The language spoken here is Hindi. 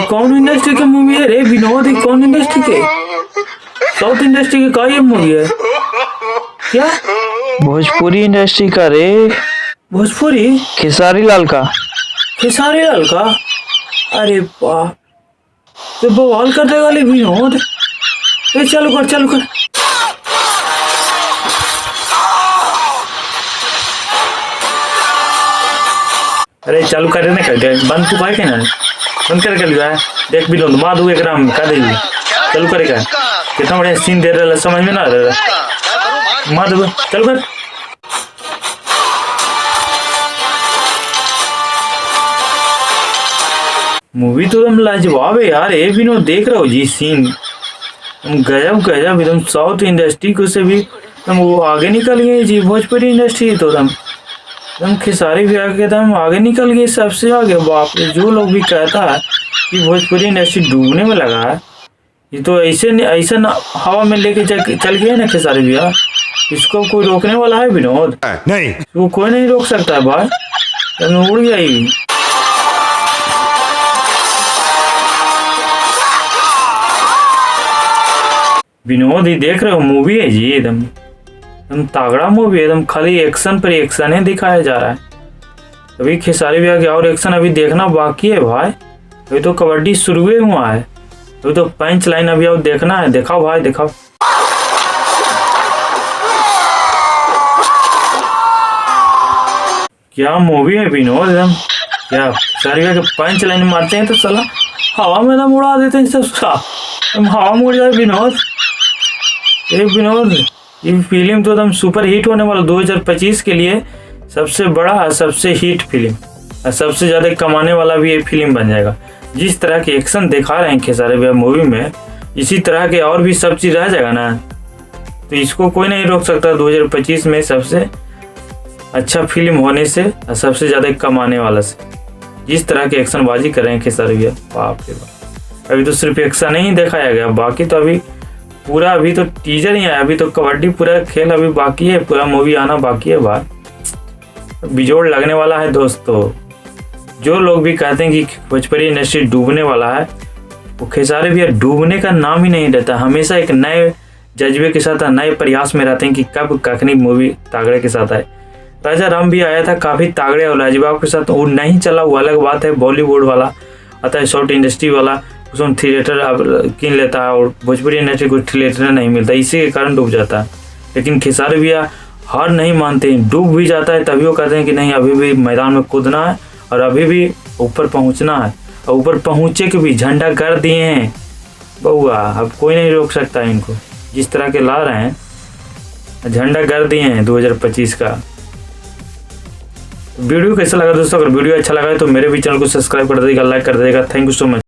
कौन इंडस्ट्री का मूवी है रे विनोद? ये कौन इंडस्ट्री के? साउथ इंडस्ट्री की का ये मूवी है क्या? भोजपुरी इंडस्ट्री का रे। भोजपुरी? खेसारी लाल का। खेसारी लाल का? अरे वाह, तो बवाल कर देगा ले विनोद। चालू कर चालू कर। अरे चालू कर ना कर बंद तू पाए के ना बंद कर लिया है। देख विनोद मार दू एक राम का दे चालू करेगा। कितना बढ़िया सीन दे रहा समझ में ना आ रहा। मार दो चालू कर। मूवी तो एकदम लाजवाब है यार। ये विनोद देख रहा हो जी सीन गजब गजब एकदम। साउथ इंडस्ट्री को से भी एकदम वो आगे निकल गए जी। भोजपुरी इंडस्ट्री तो एकदम खेसारी भी आगे एकदम आगे निकल गई, सबसे आगे। बाप रे, जो लोग भी कहता है कि भोजपुरी इंडस्ट्री डूबने में लगा है, ये तो ऐसे हवा में लेके चल गए ना खेसारी भैया। इसको कोई रोकने वाला है विनोद? नहीं, वो कोई नहीं रोक सकता है भाई, उड़ गई। विनोद ही देख रहे हो मूवी है जी एकदम तगड़ा मूवी है एकदम। खाली एक्शन पर एक्शन है दिखाया जा रहा है। अभी खेसारी भैया के और एक्शन अभी देखना बाकी है भाई। अभी तो कबड्डी शुरू ही हुआ है, अभी तो पंच लाइन अभी और देखना है। दिखाओ भाई दिखाओ। क्या मूवी है विनोद एकदम। क्या खेसारी भैया के पंच लाइन मारते हैं तो साला हवा में एकदम उड़ा देते हैं सब। हवा में उड़ जाए विनोद। ये विनोद ये फिल्म तो एकदम सुपर हिट होने वाला 2025 के लिए सबसे बड़ा सबसे हिट फिल्म और सबसे ज़्यादा कमाने वाला भी ये फिल्म बन जाएगा। जिस तरह के एक्शन दिखा रहे हैं खेसारी भैया मूवी में, इसी तरह के और भी सब चीज़ रह जाएगा ना, तो इसको कोई नहीं रोक सकता 2025 में सबसे अच्छा फिल्म होने से और सबसे ज़्यादा कमाने वाला से। जिस तरह के एक्शन बाजी कर रहे हैं खेसारी भैया, बाप रे बाप। अभी तो सिर्फ एक्शन ही दिखाया गया, बाकी तो अभी पूरा अभी तो टीजर ही आया। अभी तो कबड्डी पूरा खेल अभी बाकी है, पूरा मूवी आना बाकी है भाई। बिजोड़ लगने वाला है दोस्तों। जो लोग भी कहते हैं कि भोजपुरी इंडस्ट्री डूबने वाला है, वो खेसारी भैया डूबने का नाम ही नहीं लेता। हमेशा एक नए जज्बे के साथ नए प्रयास में रहते हैं कि कब कखनी मूवी तागड़े के साथ आए। राजा राम भी आया था काफ़ी तागड़े और लाजवाब के साथ, वो नहीं चला वो अलग बात है। बॉलीवुड वाला आता है, साउथ इंडस्ट्री वाला उसमें थिएटर अब किन लेता है और भोजपुरी इंडस्ट्री को थिएटर नहीं मिलता, इसी के कारण डूब जाता है। लेकिन खेसारी भैया हार नहीं मानते, डूब भी जाता है तभी वो कहते हैं कि नहीं अभी भी मैदान में कूदना है और अभी भी ऊपर पहुंचना है। और ऊपर पहुंचे के भी झंडा कर दिए हैं बउआ, अब कोई नहीं रोक सकता इनको। जिस तरह के ला रहे हैं झंडा कर दिए हैं 2025 का। वीडियो कैसा लगा दोस्तों? अगर वीडियो अच्छा लगा तो मेरे भी चैनल को सब्सक्राइब कर देगा, लाइक कर देगा। Thank you so much.